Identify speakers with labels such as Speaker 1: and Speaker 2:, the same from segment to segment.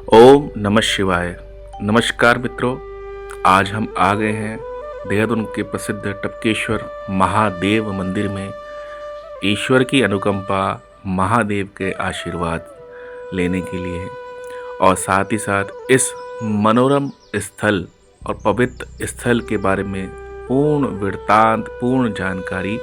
Speaker 1: ओम नमः शिवाय। नमस्कार मित्रों, आज हम आ गए हैं देहरादून के प्रसिद्ध टपकेश्वर महादेव मंदिर में ईश्वर की अनुकंपा, महादेव के आशीर्वाद लेने के लिए और साथ ही साथ इस मनोरम स्थल और पवित्र स्थल के बारे में पूर्ण वृत्तांत, पूर्ण जानकारी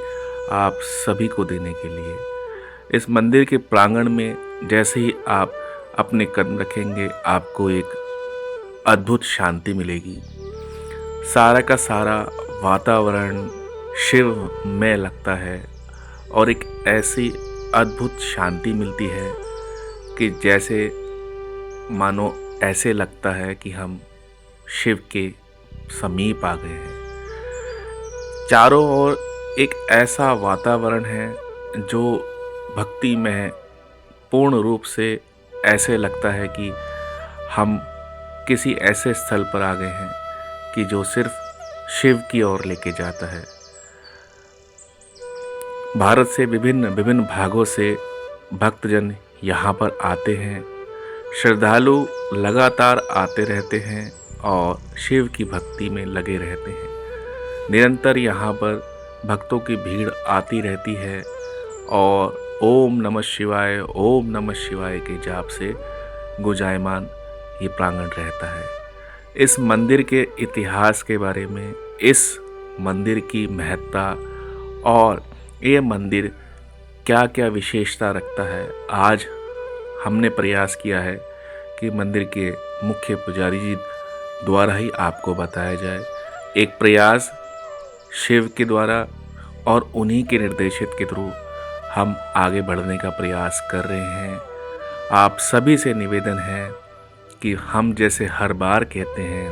Speaker 1: आप सभी को देने के लिए। इस मंदिर के प्रांगण में जैसे ही आप अपने कदम रखेंगे, आपको एक अद्भुत शांति मिलेगी। सारा का सारा वातावरण शिवमय लगता है और एक ऐसी अद्भुत शांति मिलती है कि जैसे मानो ऐसे लगता है कि हम शिव के समीप आ गए हैं। चारों ओर एक ऐसा वातावरण है जो भक्ति में पूर्ण रूप से ऐसे लगता है कि हम किसी ऐसे स्थल पर आ गए हैं कि जो सिर्फ शिव की ओर लेके जाता है। भारत से विभिन्न विभिन्न भागों से भक्तजन यहाँ पर आते हैं। श्रद्धालु लगातार आते रहते हैं और शिव की भक्ति में लगे रहते हैं। निरंतर यहाँ पर भक्तों की भीड़ आती रहती है और ओम नमः शिवाय, ओम नमः शिवाय के जाप से गुंजायमान ये प्रांगण रहता है। इस मंदिर के इतिहास के बारे में, इस मंदिर की महत्ता और ये मंदिर क्या क्या विशेषता रखता है, आज हमने प्रयास किया है कि मंदिर के मुख्य पुजारी जी द्वारा ही आपको बताया जाए। एक प्रयास शिव के द्वारा और उन्हीं के निर्देशित के थ्रू हम आगे बढ़ने का प्रयास कर रहे हैं। आप सभी से निवेदन है कि हम जैसे हर बार कहते हैं,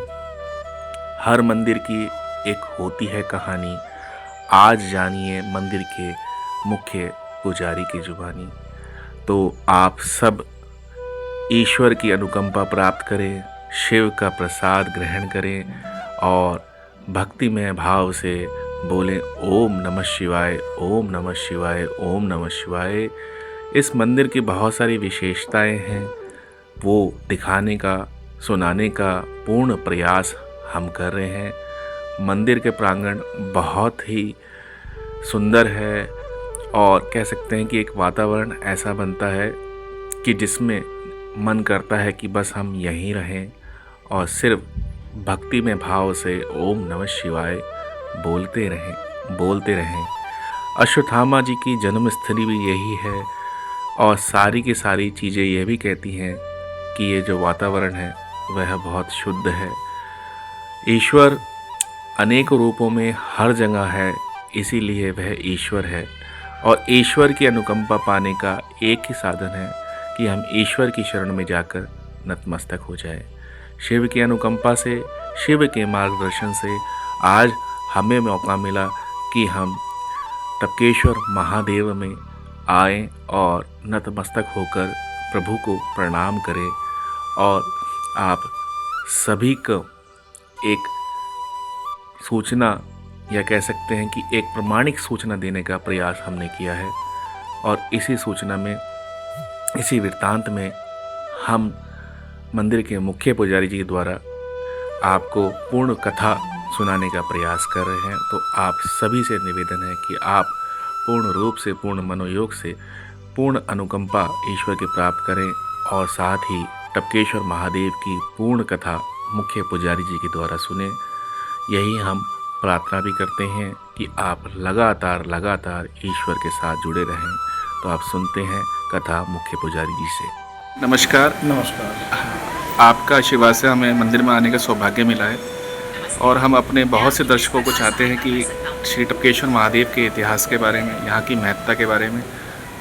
Speaker 1: हर मंदिर की एक होती है कहानी। आज जानिए मंदिर के मुख्य पुजारी की जुबानी। तो आप सब ईश्वर की अनुकंपा प्राप्त करें, शिव का प्रसाद ग्रहण करें और भक्तिमय भाव से बोलें ओम नमः शिवाय, ओम नमः शिवाय, ओम नमः शिवाय। इस मंदिर की बहुत सारी विशेषताएं हैं, वो दिखाने का, सुनाने का पूर्ण प्रयास हम कर रहे हैं। मंदिर के प्रांगण बहुत ही सुंदर है और कह सकते हैं कि एक वातावरण ऐसा बनता है कि जिसमें मन करता है कि बस हम यहीं रहें और सिर्फ भक्ति में भाव से ओम नमः शिवाय बोलते रहें। अश्वत्थामा जी की जन्मस्थली भी यही है और सारी की सारी चीज़ें ये भी कहती हैं कि ये जो वातावरण है वह बहुत शुद्ध है। ईश्वर अनेक रूपों में हर जगह है, इसीलिए वह ईश्वर है और ईश्वर की अनुकंपा पाने का एक ही साधन है कि हम ईश्वर की शरण में जाकर नतमस्तक हो जाए। शिव की अनुकंपा से, शिव के मार्गदर्शन से आज हमें मौका मिला कि हम टपकेश्वर महादेव में आएं और नतमस्तक होकर प्रभु को प्रणाम करें और आप सभी को एक सूचना या कह सकते हैं कि एक प्रमाणिक सूचना देने का प्रयास हमने किया है और इसी सूचना में, इसी वृत्तांत में हम मंदिर के मुख्य पुजारी जी द्वारा आपको पूर्ण कथा सुनाने का प्रयास कर रहे हैं। तो आप सभी से निवेदन है कि आप पूर्ण रूप से, पूर्ण मनोयोग से पूर्ण अनुकंपा ईश्वर की प्राप्त करें और साथ ही टपकेश्वर महादेव की पूर्ण कथा मुख्य पुजारी जी के द्वारा सुने। यही हम प्रार्थना भी करते हैं कि आप लगातार ईश्वर के साथ जुड़े रहें। तो आप सुनते हैं कथा मुख्य पुजारी जी से। नमस्कार। आपका आशीर्वाद से हमें मंदिर में आने का सौभाग्य मिला है और हम अपने बहुत से दर्शकों को चाहते हैं कि श्री टपकेश्वर महादेव के इतिहास के बारे में, यहाँ की महत्ता के बारे में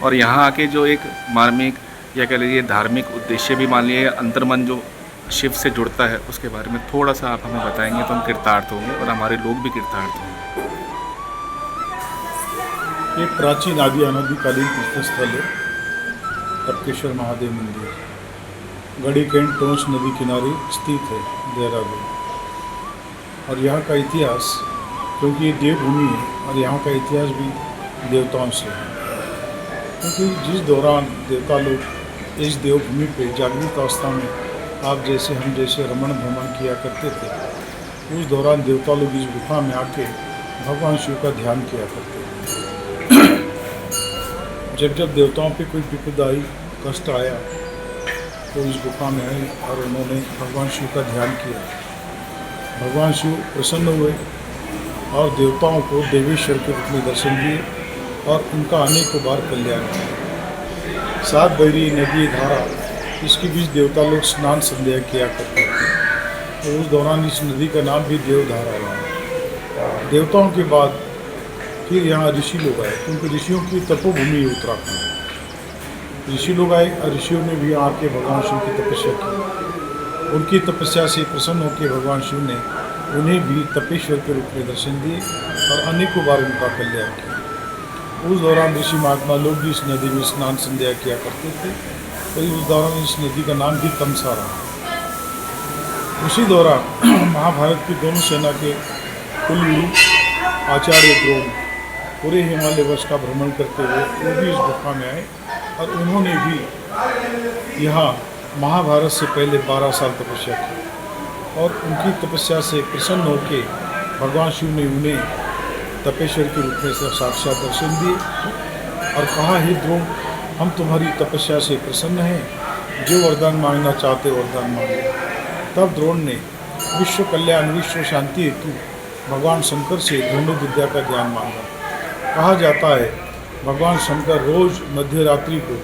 Speaker 1: और यहाँ आके जो एक मार्मिक या कह लीजिए धार्मिक उद्देश्य भी मान लिए, अंतर्मन जो शिव से जुड़ता है उसके बारे में थोड़ा सा आप हमें बताएंगे तो हम कृतार्थ होंगे और हमारे लोग भी कृतार्थ होंगे।
Speaker 2: एक प्राचीन आदि अनादिकालीन तीर्थस्थल है टपकेश्वर महादेव मंदिर, गढ़ी कैंट टोंस नदी किनारे स्थित है देहरादून। और यहाँ का इतिहास, क्योंकि ये देवभूमि है और यहाँ का इतिहास भी देवताओं से है, क्योंकि जिस दौरान देवता लोग इस देवभूमि पे जागृत अवस्था में आप जैसे हम जैसे रमण भ्रमण किया करते थे। उस दौरान देवता लोग इस गुफा में आके भगवान शिव का ध्यान किया करते थे। जब जब देवताओं पे कोई विपद आई, कष्ट आया, तो इस गुफा में आए और उन्होंने भगवान शिव का ध्यान किया। भगवान शिव प्रसन्न हुए और देवताओं को देवेश्वर के रूप में दर्शन दिए और उनका अनेकों बार कल्याण किया। 7 बहरी नदी धारा, इसके बीच देवता लोग स्नान संध्या किया करते थे। तो उस दौरान इस नदी का नाम भी देवधारा रहा। देवताओं के बाद फिर यहाँ ऋषि लोग आए, क्योंकि ऋषियों की तपोभूमि उत्तराखंड। ऋषि लोग आए और ऋषियों ने भी आके भगवान शिव की तपस्या की। उनकी तपस्या से प्रसन्न होकर भगवान शिव ने उन्हें भी तपेश्वर के रूप में दर्शन दिए और अनेकों बार उनका कल्याण किया। उस दौरान ऋषि महात्मा लोग भी इस नदी में स्नान संध्या किया करते थे। तो उस दौरान इस नदी का नाम भी तमसा रहा। उसी दौरान महाभारत की दोनों सेना के कुलगुरु आचार्य द्रोण पूरे हिमालय वर्ष का भ्रमण करते हुए वो भी इस गुफा में आए और उन्होंने भी यहाँ महाभारत से पहले 12 साल तपस्या की और उनकी तपस्या से प्रसन्न होकर भगवान शिव ने उन्हें तपेश्वर के रूप में साक्षात दर्शन दिए और कहा, हे द्रोण, हम तुम्हारी तपस्या से प्रसन्न हैं, जो वरदान मांगना चाहते वरदान मांगो। तब द्रोण ने विश्व कल्याण विश्व शांति हेतु भगवान शंकर से धनुर्विद्या का ज्ञान मांगा। कहा जाता है भगवान शंकर रोज मध्य रात्रि को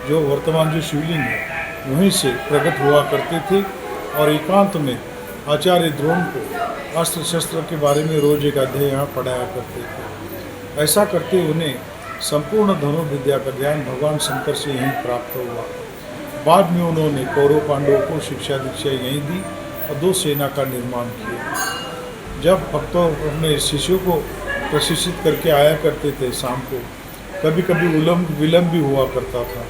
Speaker 2: जो वर्तमान जो शिवलिंग है वहीं से प्रकट हुआ करते थे और एकांत में आचार्य द्रोण को अस्त्र शस्त्र के बारे में रोज एक अध्याय यहाँ पढ़ाया करते थे। ऐसा करते उन्हें संपूर्ण धनुर्विद्या का ज्ञान भगवान शंकर से यहीं प्राप्त हुआ। बाद में उन्होंने कौरव पांडवों को शिक्षा दीक्षा यहीं दी और 2 सेना का निर्माण किया। जब भक्तों अपने शिष्यों को प्रशिक्षित करके आया करते थे शाम को, कभी कभी विलम्ब भी हुआ करता था।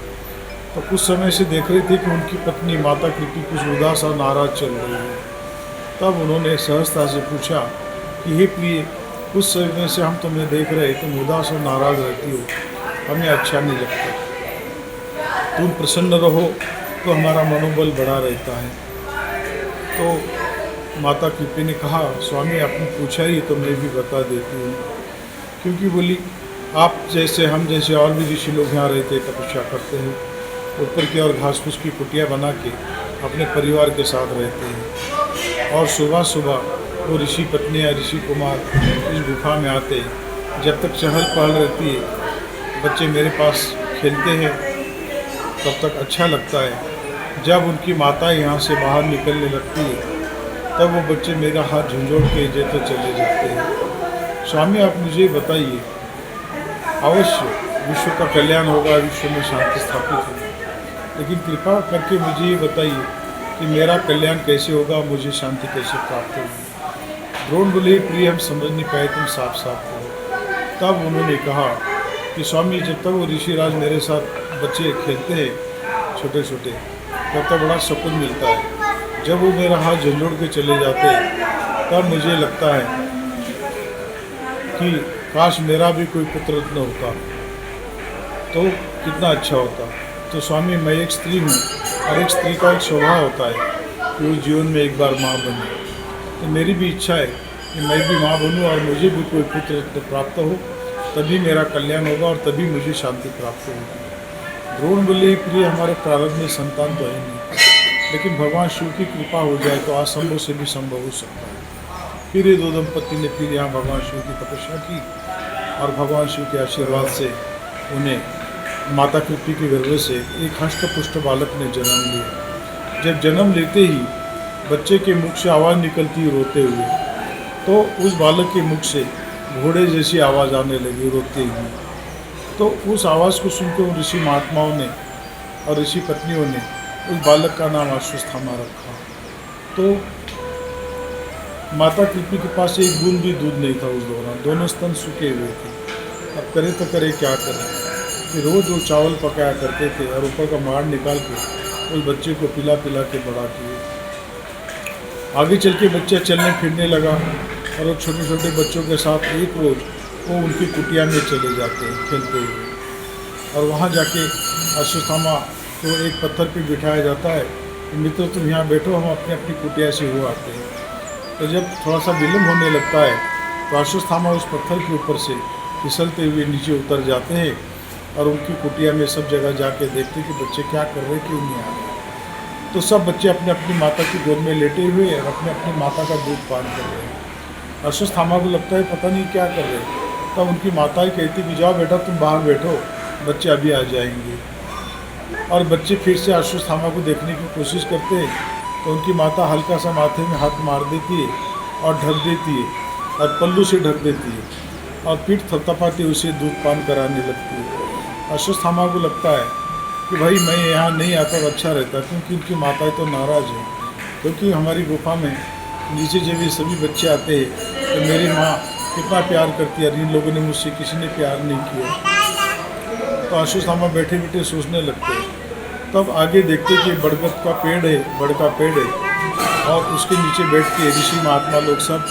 Speaker 2: तो कुछ समय से देख रहे थे कि उनकी पत्नी माता कृति कुछ उदास और नाराज चल रही है। तब उन्होंने सहजता से पूछा कि हे प्रिय, कुछ समय से हम तुम्हें देख रहे, तुम उदास और नाराज रहती हो, हमें अच्छा नहीं लगता। तुम प्रसन्न रहो तो हमारा मनोबल बढ़ा रहता है। तो माता कृति ने कहा, स्वामी आपने पूछा ही तो मैं भी बता देती हूँ। क्योंकि बोली, आप जैसे हम जैसे और भी ऋषि लोग यहाँ रहते तपस्या करते हैं, ऊपर की ओर घास फूस की कुटिया बना के अपने परिवार के साथ रहते हैं और सुबह सुबह वो ऋषि पत्नी या ऋषि कुमार इस गुफा में आते हैं। जब तक चहल पहल रहती है, बच्चे मेरे पास खेलते हैं, तब तक अच्छा लगता है। जब उनकी माता यहाँ से बाहर निकलने लगती है तब वो बच्चे मेरा हाथ झुंझोड़ के जैसे चले जाते हैं। स्वामी आप मुझे बताइए, अवश्य विश्व का कल्याण होगा, विश्व में शांति स्थापित होगी, लेकिन कृपा करके मुझे ये बताइए कि मेरा कल्याण कैसे होगा, मुझे शांति कैसे प्राप्त होगी। द्रोण बोले, प्रिय हम समझ नहीं पाए, तुम साफ साफ कहो। तब उन्होंने कहा कि स्वामी जब तक वो ऋषिराज मेरे साथ बच्चे खेलते हैं छोटे छोटे, तब तक बड़ा सुकून मिलता है। जब वो मेरा हाथ झंझोड़ के चले जाते हैं तब मुझे लगता है कि काश मेरा भी कोई पुत्र रत्न होता तो कितना अच्छा होता। तो स्वामी मैं एक स्त्री हूँ और एक स्त्री का एक स्वभाव होता है कि वो जीवन में एक बार माँ बने। तो मेरी भी इच्छा है कि मैं भी माँ बनूँ और मुझे भी कोई पुत्र रत्न प्राप्त हो, तभी मेरा कल्याण होगा और तभी मुझे शांति प्राप्त होगी। द्रोण बोले, प्रिय हमारे प्रारंभ में संतान तो है नहीं, लेकिन भगवान शिव की कृपा हो जाए तो असंभव से भी संभव हो सकता है। फिर ये 2 दंपत्ति ने फिर यहाँ भगवान शिव की तपस्या की और भगवान शिव के आशीर्वाद से उन्हें माता कृति के गर्भ से एक हष्टपुष्ट बालक ने जन्म लिया। जब जन्म लेते ही बच्चे के मुख से आवाज़ निकलती रोते हुए, तो उस बालक के मुख से घोड़े जैसी आवाज़ आने लगी रोते हुए। तो उस आवाज़ को सुनकर उन ऋषि महात्माओं ने और ऋषि पत्नियों ने उस बालक का नाम अश्वत्थामा रखा। तो माता कृति के पास एक बूंद भी दूध नहीं था उस दौरान, दोनों स्तन सूखे हुए थे। अब करे तो करे क्या करें कि रोज़ वो चावल पकाया करते थे और ऊपर का माड़ निकाल के उस बच्चे को पिला पिला के बड़ा किए। आगे चल के बच्चा चलने फिरने लगा और वो छोटे छोटे बच्चों के साथ एक रोज़ वो उनकी कुटिया में चले जाते हैं खेलते हुए और वहाँ जाके अश्वत्थामा को एक पत्थर पे बिठाया जाता है कि मित्र तुम यहाँ बैठो, हम अपनी अपनी कुटिया से हो आते हैं। तो जब थोड़ा सा विलम्ब होने लगता है तो अश्वत्थामा उस पत्थर के ऊपर से फिसलते हुए नीचे उतर जाते हैं और उनकी कुटिया में सब जगह जाके देखते हैं कि बच्चे क्या कर रहे हैं, क्यों नहीं आ रहे। तो सब बच्चे अपने अपनी माता की गोद में लेटे हुए और अपने अपनी माता का दूध पान कर रहे हैं। अश्वत्थामा को लगता है पता नहीं क्या कर रहे हैं। तब उनकी माता ही कहती कि जाओ बेटा तुम बाहर बैठो, बच्चे अभी आ जाएंगे। और बच्चे फिर से अश्वत्थामा को देखने की कोशिश करते हैं तो उनकी माता हल्का सा माथे में हाथ मार देती है और ढक देती है और पल्लू से ढक देती है और पीठ थपथपाते उसे दूध पान कराने लगती है। अश्वत्थामा को लगता है कि भाई मैं यहाँ नहीं आता तो अच्छा रहता, क्योंकि उनकी माताएं तो नाराज़ हैं, क्योंकि हमारी गुफा में नीचे जब ये सभी बच्चे आते हैं तो मेरी माँ कितना प्यार करती है और इन लोगों ने मुझसे किसी ने प्यार नहीं किया। तो अश्वत्थामा बैठे बैठे सोचने लगते हैं। तब आगे देखते कि बरगद का पेड़ है, बड़ का पेड़ है, और उसके नीचे बैठ के ऋषि महात्मा लोग सब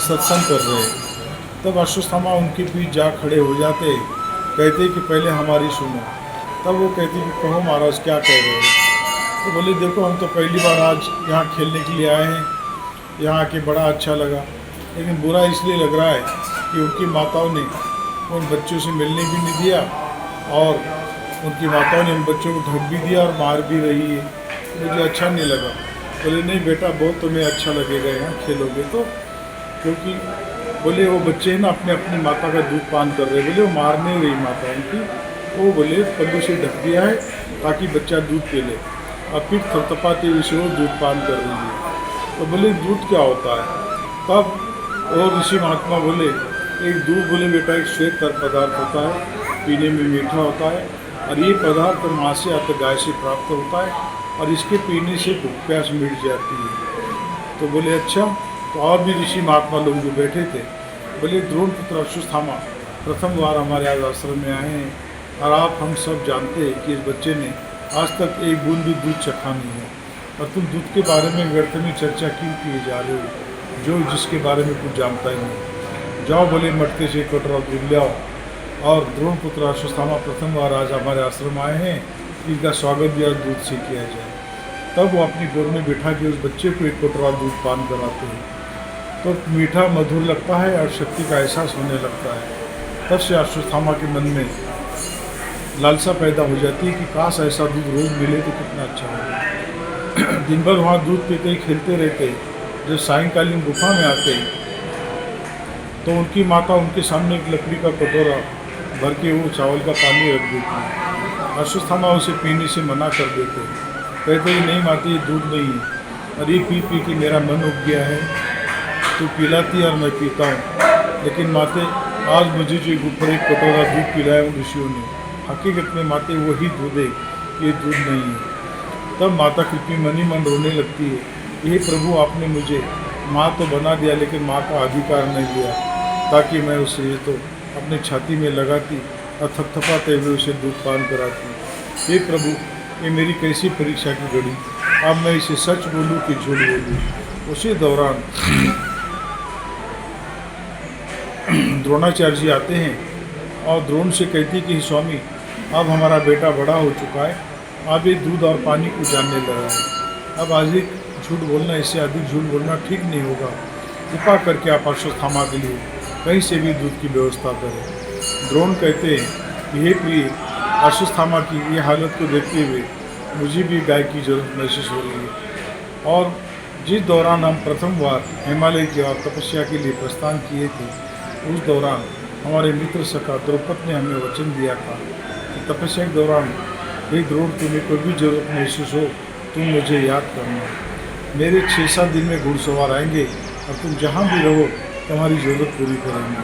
Speaker 2: सत्संग कर रहे हैं। तब अश्वत्थामा उनके बीच जा खड़े हो जाते, कहते कि पहले हमारी सुनो। तब वो कहते कि कहो महाराज क्या कह रहे हो। तो बोले देखो हम तो पहली बार आज यहाँ खेलने के लिए आए हैं, यहाँ आके बड़ा अच्छा लगा, लेकिन बुरा इसलिए लग रहा है कि उनकी माताओं ने उन बच्चों से मिलने भी नहीं दिया और उनकी माताओं ने उन बच्चों को ढक भी दिया और मार भी रही है। मुझे अच्छा नहीं लगा। बोले नहीं बेटा बहुत तुम्हें अच्छा लगेगा यहाँ खेलोगे तो, क्योंकि बोले वो बच्चे हैं ना अपने अपनी माता का दूध पान कर रहे। बोले वो मार नहीं रही माता उनकी, वो बोले पल्लू से ढक दिया है ताकि बच्चा दूध पी ले, और फिर थपथपाते हुए से वो दूध पान कर रही है। तो बोले दूध क्या होता है। तब और ऋषि महात्मा बोले एक दूध, बोले बेटा एक श्वेत तर पदार्थ होता है, पीने में मीठा होता है, और ये पदार्थ माँ से या तो गाय से प्राप्त होता है और इसके पीने से भूख प्यास मिट जाती है। तो बोले अच्छा। तो और भी ऋषि महात्मा लोग जो बैठे थे बोले द्रोण पुत्र अश्वत्थामा प्रथम बार हमारे आज आश्रम में आए हैं और आप हम सब जानते हैं कि इस बच्चे ने आज तक एक बूंद भी दूध चखा नहीं है, और तुम दूध के बारे में व्यर्थ में चर्चा क्यों किए जा रहे हो जो जिसके बारे में कुछ जानता ही नहीं। जाओ बोले मटके से कटोरा दूध ले आओ। और द्रोण पुत्र अश्वत्थामा प्रथम बार आज हमारे आश्रम आए हैं, इनका स्वागत भी आज दूध से किया जाए। तब वो अपनी गोद में बिठा के उस बच्चे को एक कटोरा दूध पान कराते हैं। तो मीठा मधुर लगता है और शक्ति का एहसास होने लगता है। तब से अश्वत्थामा के मन में लालसा पैदा हो जाती है कि काश ऐसा दूध रोज मिले तो कितना अच्छा होगा। दिन भर वहाँ दूध पीते ही खेलते रहते। जब सायंकालीन गुफा में आते तो उनकी माता उनके सामने एक लकड़ी का कटोरा भर के वो चावल का पानी रख देती। अश्वत्थामा उसे पीने से मना कर देते, कहते कि नहीं माता ये दूध नहीं है, और ये पी पी के मेरा मन उब गया है, तू पिलाती है और मैं पीता हूँ, लेकिन माते आज मुझे जो ऊपर एक कटोरा दूध पिलाया उन ऋषियों ने, हकीकत में माते वही दूध है, ये दूध नहीं है। तब माता कृपी मनी मन रोने लगती है, ये प्रभु आपने मुझे माँ तो बना दिया लेकिन माँ का अधिकार नहीं दिया, ताकि मैं उसे तो अपनी छाती में लगाती और थपथपाते हुए उसे दूध पान कराती। हे प्रभु ये मेरी कैसी परीक्षा की घड़ी, अब मैं इसे सच बोलूँ कि झूठ बोलूँ। उसी दौरान द्रोणाचार्य जी आते हैं और द्रोण से कहती कि स्वामी अब हमारा बेटा बड़ा हो चुका है, अब ये दूध और पानी को जानने लगा है, अब अधिक झूठ बोलना, इससे अधिक झूठ बोलना ठीक नहीं होगा। कृपा करके आप अश्वत्थामा के लिए कहीं से भी दूध की व्यवस्था करें। द्रोण कहते हैं कि हे प्रिय अश्वत्थामा की ये हालत को देखते हुए मुझे भी गाय की जरूरत महसूस हो रही है। और जिस दौरान हम प्रथम बार हिमालय की ओर तपस्या के लिए प्रस्थान किए थे, उस दौरान हमारे मित्र सखा द्रौपद ने हमें वचन दिया था कि तपस्या के दौरान हे द्रोण तुम्हें कोई भी जरूरत महसूस हो तुम मुझे याद करना। मेरे 6-7 दिन में घुड़सवार आएंगे और तुम जहाँ भी रहो तुम्हारी ज़रूरत पूरी करेंगे।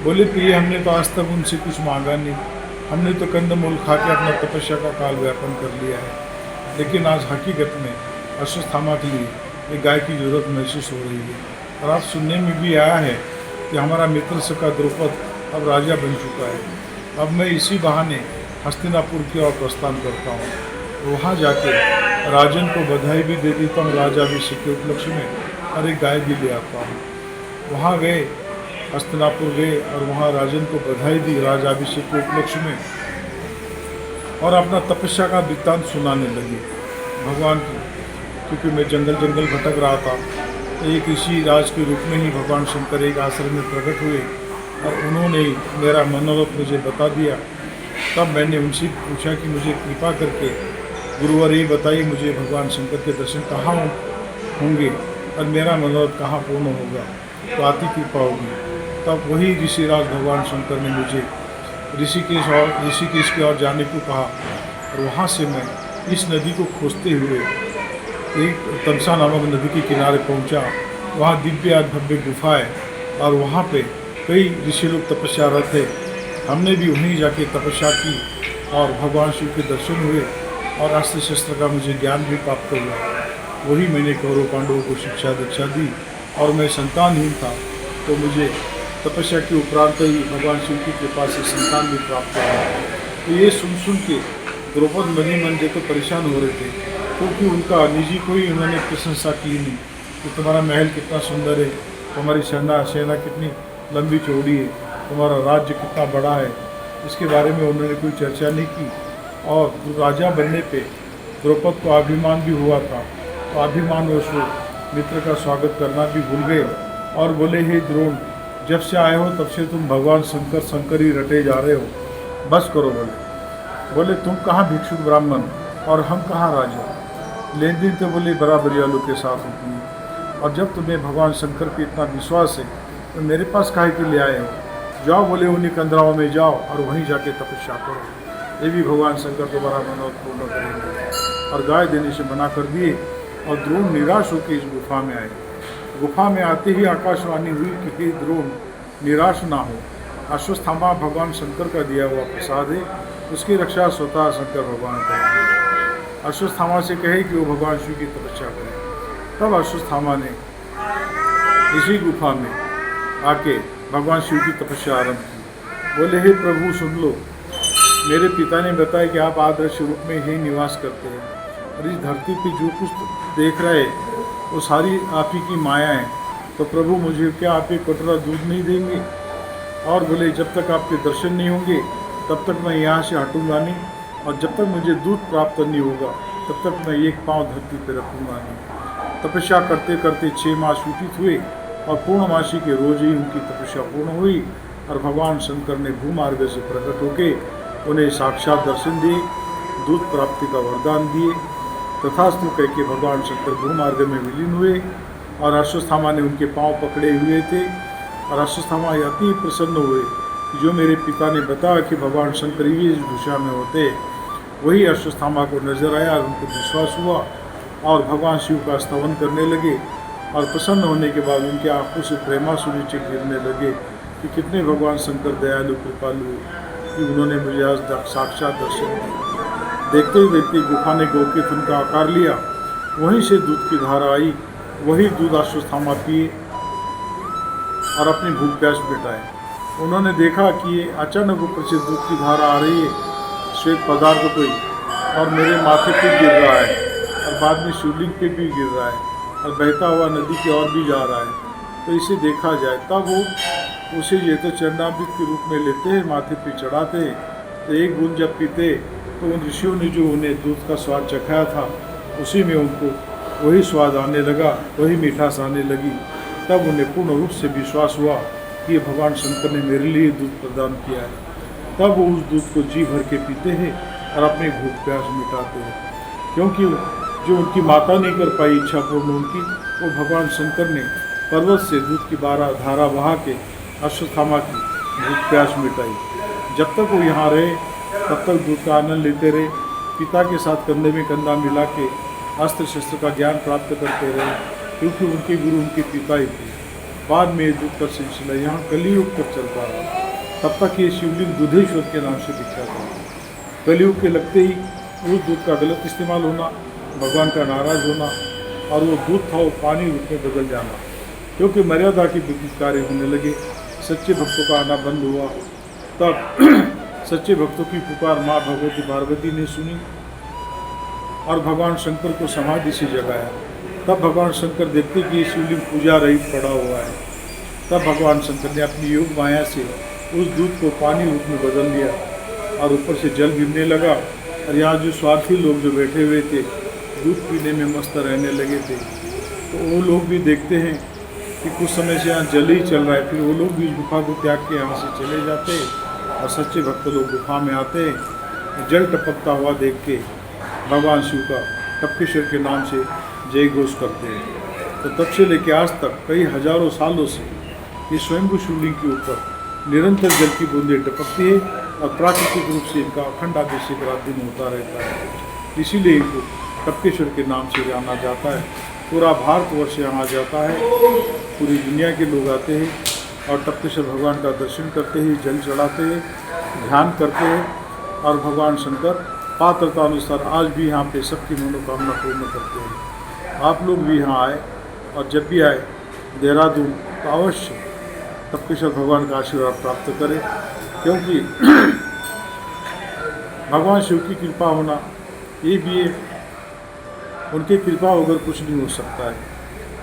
Speaker 2: बोले प्रिय हमने तो आज तक उनसे कुछ मांगा नहीं, हमने तो कंदमूल खा के अपना तपस्या का काल व्यापन कर लिया है, लेकिन आज हकीकत में अश्वत्थामा के लिए एक गाय की ज़रूरत महसूस हो रही है। और आज सुनने में भी आया है कि हमारा मित्र सखा द्रौपद अब राजा बन चुका है। अब मैं इसी बहाने हस्तिनापुर की ओर प्रस्थान करता हूँ, वहाँ जाके राजन को बधाई भी दे देता हूँ राज्याभिषेक के उपलक्ष्य में, और एक गाय भी ले आता हूँ। वहाँ गए, हस्तिनापुर गए और वहाँ राजन को बधाई दी राज्याभिषेक के उपलक्ष्य में, और अपना तपस्या का वृत्तांत सुनाने लगे भगवान की। क्योंकि मैं जंगल जंगल भटक रहा था। एक ऋषि राज के रूप में ही भगवान शंकर एक आश्रम में प्रकट हुए और उन्होंने मेरा मनोरथ मुझे बता दिया। तब मैंने उनसे पूछा कि मुझे कृपा करके गुरुवर ये बताइए मुझे भगवान शंकर के दर्शन कहाँ होंगे और मेरा मनोरथ कहाँ पूर्ण होगा, तो आती कृपा होगी। तब वही ऋषिराज भगवान शंकर ने मुझे ऋषिकेश की ओर जाने को कहा और वहाँ से मैं इस नदी को खोजते हुए एक तमसा नामक नदी के किनारे पहुँचा। वहाँ दिव्य भव्य गुफा है और वहाँ पे कई ऋषि लोग तपस्यारत थे। हमने भी वहीं जाके तपस्या की और भगवान शिव के दर्शन हुए और अस्त्र शस्त्र का मुझे ज्ञान भी प्राप्त हुआ। वही मैंने कौरव पांडवों को शिक्षा दीक्षा दी और मैं संतानहीन था, तो मुझे तपस्या के उपरांत ही भगवान शिव की कृपा से संतान भी प्राप्त हुआ। तो ये सुन के द्रौपदी मनी मन जो तो परेशान हो रहे थे, क्योंकि उनका निजी कोई उन्होंने प्रशंसा की नहीं कि तुम्हारा महल कितना सुंदर है, तुम्हारी सेना कितनी लंबी चौड़ी है, तुम्हारा राज्य कितना बड़ा है, इसके बारे में उन्होंने कोई चर्चा नहीं की। और राजा बनने पे द्रौपदी को अभिमान भी हुआ था, तो अभिमानवश वो मित्र का स्वागत करना भी भूल गए और बोले, हे द्रोण, जब से आए हो तब से तुम भगवान शंकर ही रटे जा रहे हो, बस करो। बोले तुम कहाँ भिक्षुक ब्राह्मण और हम कहाँ राजा, लेन देन तो बोले बराबरी वालों के साथ होती है। और जब तुम्हें भगवान शंकर पे इतना विश्वास है तो मेरे पास काहे के लिए आए हो, जाओ बोले उन्हीं कंदराओं में जाओ और वहीं जाके तपस्या करो, ये भी भगवान शंकर तुम्हारा मनोरथ पूर्ण करेंगे। और गाय देने से मना कर दिए और द्रोण निराश होकर इस गुफा में आए। गुफा में आते ही आकाशवाणी हुई कि हे द्रोण, निराश ना हो, अश्वत्थामा भगवान शंकर का दिया हुआ प्रसाद है, उसकी रक्षा स्वतः शंकर भगवान करेंगे। अश्वत्थामा से कहे कि वो भगवान शिव की तपस्या करें। तब अश्वत्थामा ने इसी गुफा में आके भगवान शिव की तपस्या आरंभ की। बोले, हे प्रभु सुन लो, मेरे पिता ने बताया कि आप आदर्श रूप में ही निवास करते हैं और इस धरती पे जो कुछ देख रहे वो सारी आप ही की माया है, तो प्रभु मुझे क्या आप एक कटोरा दूध नहीं देंगे? और बोले, जब तक आपके दर्शन नहीं होंगे तब तक मैं यहाँ से हटूंगा नहीं, और जब तक मुझे दूध प्राप्त नहीं होगा तब तक मैं एक पाँव धरती पर रखूँगा नहीं। तपस्या करते करते 6 मास व्यतीत हुए और पूर्णमासी के रोज ही उनकी तपस्या पूर्ण हुई और भगवान शंकर ने भूमार्ग से प्रकट होकर उन्हें साक्षात दर्शन दिए, दूध प्राप्ति का वरदान दिए। तथास्तु कह के भगवान शंकर भूमार्ग में विलीन हुए और अश्वत्थामा ने उनके पांव पकड़े हुए थे। और अश्वत्थामा अति प्रसन्न हुए कि जो मेरे पिता ने बताया कि भगवान शंकर ही इस दिशा में होते, वही अश्वत्थामा को नजर आया और उनको विश्वास हुआ और भगवान शिव का स्तवन करने लगे। और प्रसन्न होने के बाद उनकी आंखों से प्रेमासु नीचे गिरने लगे कि कितने भगवान शंकर दयालु कृपालु कि उन्होंने मुझे आज साक्षात दर्शन दिए। देखते ही देखते गुफा ने गौ के थन का आकार लिया, वहीं से दूध की धारा आई, वही दूध अश्वत्थामा पिए और अपनी भूख प्यास मिटाए। उन्होंने देखा कि ये अचानक ऊपर से दूध की धारा आ रही है, श्वेत पदार्थ कोई, और मेरे माथे पे गिर रहा है और बाद में शिवलिंग पे भी गिर रहा है और बहता हुआ नदी की ओर भी जा रहा है। तो इसे देखा जाए तब वो उसे ये तो चरणामृत के रूप में लेते हैं, माथे पे चढ़ाते हैं, तो एक बूंद जब पीते तो उन ऋषियों ने जो उन्हें दूध का स्वाद चखाया था उसी में उनको वही स्वाद आने लगा, वही मिठास आने लगी। तब उन्हें पूर्ण रूप से विश्वास हुआ कि भगवान शंकर ने मेरे लिए दूध प्रदान किया है। तब वो उस दूध को जी भर के पीते हैं और अपनी भूख प्यास मिटाते हैं, क्योंकि जो उनकी माता नहीं कर पाई इच्छा पूर्ण उनकी, वो भगवान शंकर ने पर्वत से दूध की धारा बहा के अश्वत्थामा की भूख प्यास मिटाई। जब तक वो यहाँ रहे तब तक दूध का आनंद लेते रहे, पिता के साथ कंधे में कंधा मिला के अस्त्र शस्त्र का ज्ञान प्राप्त करते रहे, क्योंकि उनके गुरु उनके पिता ही थे। बाद में दूध का सिलसिला यहाँ कलियुग तक चलता रहा। तब तक ये शिवलिंग दूधेश्वर के नाम से विख्यात था। कलियुग के लगते ही उस दूध का गलत इस्तेमाल होना, भगवान का नाराज होना और वो दूध था वो पानी रूप में बदल जाना, क्योंकि मर्यादा के विपरीत कार्य होने लगे। सच्चे भक्तों का आना बंद हुआ। तब सच्चे भक्तों की पुकार माँ भगवती पार्वती ने सुनी और भगवान शंकर को समाधि से जगाया। तब भगवान शंकर देखते कि ये शिवलिंग पूजा रहित पड़ा हुआ है। तब भगवान शंकर ने अपनी योग माया से उस दूध को पानी रूप में बदल दिया और ऊपर से जल गिरने लगा। और यहाँ जो स्वार्थी लोग जो बैठे हुए थे, दूध पीने में मस्त रहने लगे थे। तो वो लोग भी देखते हैं कि कुछ समय से यहाँ जल ही चल रहा है, फिर वो लोग भी इस गुफा को त्याग के यहाँ से चले जाते हैं और सच्चे भक्त लोग गुफा में आते हैं। जल टपकता हुआ देख के भगवान शिव का टपकेश्वर के नाम से जय घोष करते हैं। तो तब से लेकर आज तक कई हजारों सालों से ये स्वयंभू शिवलिंग के ऊपर निरंतर जल की बूंदें टपकती है और प्राकृतिक रूप से इनका अखंड अभिषेक रात दिन होता रहता है। इसीलिए इनको टपकेश्वर के नाम से जाना जाता है। पूरा भारतवर्ष यहाँ जाता है, पूरी दुनिया के लोग आते हैं और टपकेश्वर भगवान का दर्शन करते हैं, जल चढ़ाते हैं, ध्यान करते हैं और भगवान शंकर पात्रता अनुसार आज भी यहाँ पे सबकी मनोकामना पूर्ण करते हैं। आप लोग भी यहाँ आए और जब भी आए देहरादून तो अवश्य टपकेश्वर भगवान का आशीर्वाद प्राप्त करें, क्योंकि भगवान शिव की कृपा होना ये भी है, उनकी कृपा वगैर कुछ नहीं हो सकता है।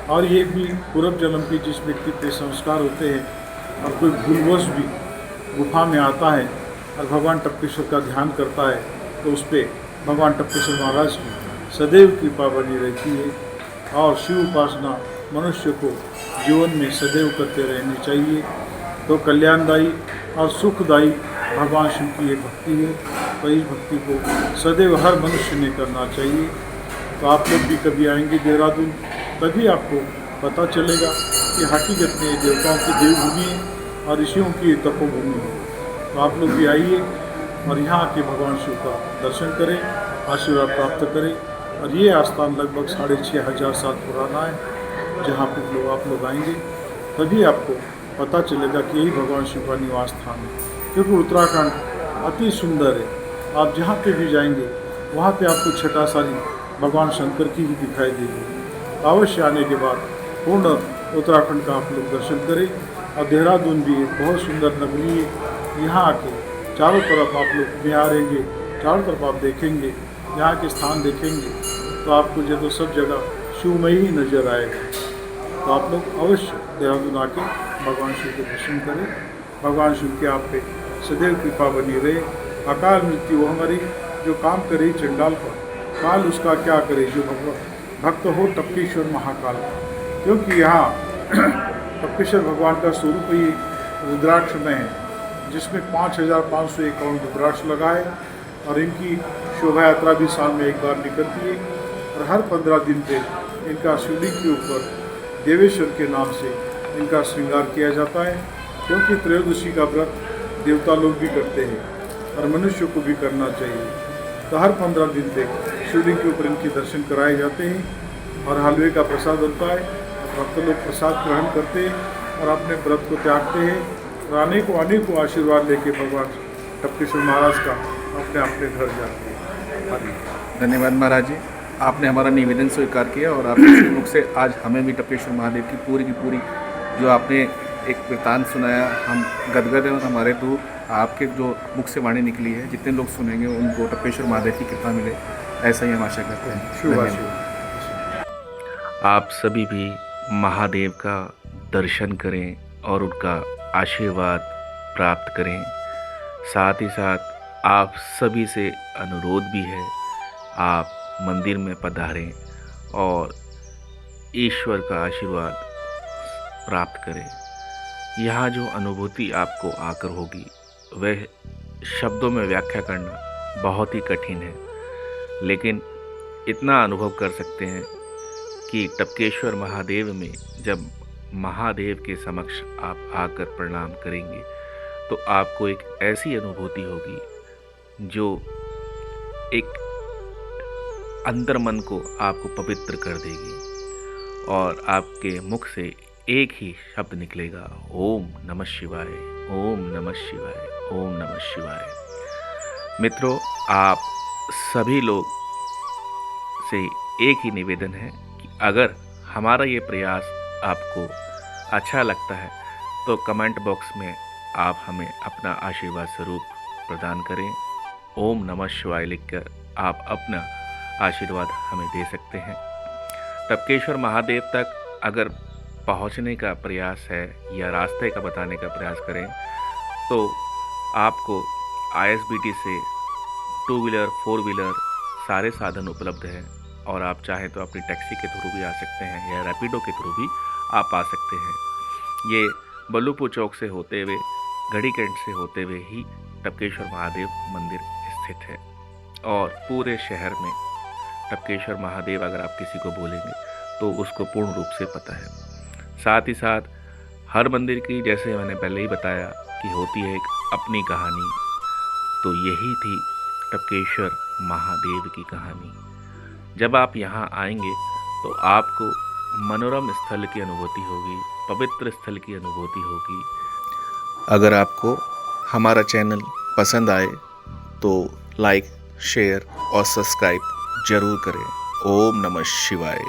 Speaker 2: और ये भी पूर्व जन्म की जिस व्यक्ति पे संस्कार होते हैं और कोई भूलवश भी गुफा में आता है और भगवान टपकेश्वर का ध्यान करता है तो उस पर भगवान टपकेश्वर महाराज की सदैव कृपा बनी रहती है। और शिव उपासना मनुष्य को जीवन में सदैव करते रहनी चाहिए। तो कल्याणदायी और सुखदायी भगवान शिव की ये भक्ति है, तो इस भक्ति को सदैव हर मनुष्य ने करना चाहिए। तो आप लोग भी कभी आएंगे देहरादून तभी आपको पता चलेगा कि हकीकत में देवताओं की देवभूमि है और ऋषियों की तपोभूमि है। तो आप लोग भी आइए और यहाँ आके भगवान शिव का दर्शन करें, आशीर्वाद प्राप्त करें। और ये आस्थान लगभग 6500 साल पुराना है। जहाँ पर आप लोग आएंगे तभी आपको पता चलेगा कि यही भगवान शिव का निवास स्थान है, क्योंकि उत्तराखंड अति सुंदर है। आप जहाँ पे भी जाएंगे वहाँ पे आपको छटा सारी भगवान शंकर की ही दिखाई देगी। अवश्य आने के बाद पूर्ण उत्तराखंड का आप लोग दर्शन करें। और देहरादून भी एक बहुत सुंदर नगरी है। यहाँ आके चारों तरफ आप लोग बिहारेंगे, चारों तरफ आप देखेंगे, यहाँ के स्थान देखेंगे तो आपको जो तो सब जगह शिवमय ही नजर आएगा। तो आप लोग अवश्य देहरादून आके भगवान शिव के दर्शन करें। भगवान शिव के आप पे सदैव कृपा बनी रहे। अकाल मृत्यु हमारी जो काम करे चंडाल पर, काल उसका क्या करे जो भक्त हो टपकेश्वर महाकाल का। क्योंकि यहाँ टपकेश्वर भगवान का स्वरूप ही रुद्राक्ष में है, जिसमें 5551 रुद्राक्ष लगाए और इनकी शोभा यात्रा भी साल में एक बार निकलती है। और हर 15 दिन पे इनका शिवलिंग के ऊपर देवेश्वर के नाम से इनका श्रृंगार किया जाता है। क्योंकि त्रयोदशी का व्रत देवता लोग भी करते हैं और मनुष्य को भी करना चाहिए। तो हर 15 दिन तक शिवलिंग के ऊपर इनके दर्शन कराए जाते हैं और हलवे का प्रसाद बनता है। भक्त लोग प्रसाद ग्रहण करते हैं और अपने व्रत को त्यागते हैं और अनेकों आशीर्वाद लेके भगवान टपकेश्वर महाराज का अपने अपने घर जाते हैं।
Speaker 1: धन्यवाद महाराज जी, आपने हमारा निवेदन स्वीकार किया और आपके मुख से आज हमें भी टपकेश्वर महादेव की पूरी जो आपने एक वृतांत सुनाया, हम गदगद हैं और हमारे तो आपके जो मुख से वाणी निकली है, जितने लोग सुनेंगे उनको टपकेश्वर महादेव की कृपा मिले, ऐसा ही हम आशा करते हैं। आप सभी भी महादेव का दर्शन करें और उनका आशीर्वाद प्राप्त करें। साथ ही साथ आप सभी से अनुरोध भी है, आप मंदिर में पधारें और ईश्वर का आशीर्वाद प्राप्त करें। यहाँ जो अनुभूति आपको आकर होगी वह शब्दों में व्याख्या करना बहुत ही कठिन है, लेकिन इतना अनुभव कर सकते हैं कि टपकेश्वर महादेव में जब महादेव के समक्ष आप आकर प्रणाम करेंगे तो आपको एक ऐसी अनुभूति होगी जो एक अंतर मन को आपको पवित्र कर देगी और आपके मुख से एक ही शब्द निकलेगा, ओम नमः शिवाय, ओम नमः शिवाय, ओम नमः शिवाय। मित्रों, आप सभी लोग से एक ही निवेदन है कि अगर हमारा ये प्रयास आपको अच्छा लगता है तो कमेंट बॉक्स में आप हमें अपना आशीर्वाद स्वरूप प्रदान करें। ओम नमः शिवाय लिखकर आप अपना आशीर्वाद हमें दे सकते हैं। टपकेश्वर महादेव तक अगर पहुंचने का प्रयास है या रास्ते का बताने का प्रयास करें तो आपको ISBT से 2 व्हीलर 4 व्हीलर सारे साधन उपलब्ध हैं और आप चाहें तो अपनी टैक्सी के थ्रू भी आ सकते हैं या रैपिडो के थ्रू भी आप आ सकते हैं। ये बल्लूपुर चौक से होते हुए घड़ी कैंट से होते हुए ही टपकेश्वर महादेव मंदिर स्थित है और पूरे शहर में टपकेश्वर महादेव अगर आप किसी को बोलेंगे तो उसको पूर्ण रूप से पता है। साथ ही साथ हर मंदिर की, जैसे मैंने पहले ही बताया, कि होती है एक अपनी कहानी, तो यही थी टपकेश्वर महादेव की कहानी। जब आप यहाँ आएंगे तो आपको मनोरम स्थल की अनुभूति होगी, पवित्र स्थल की अनुभूति होगी। अगर आपको हमारा चैनल पसंद आए तो लाइक, शेयर और सब्सक्राइब जरूर करें। ओम नमः शिवाय।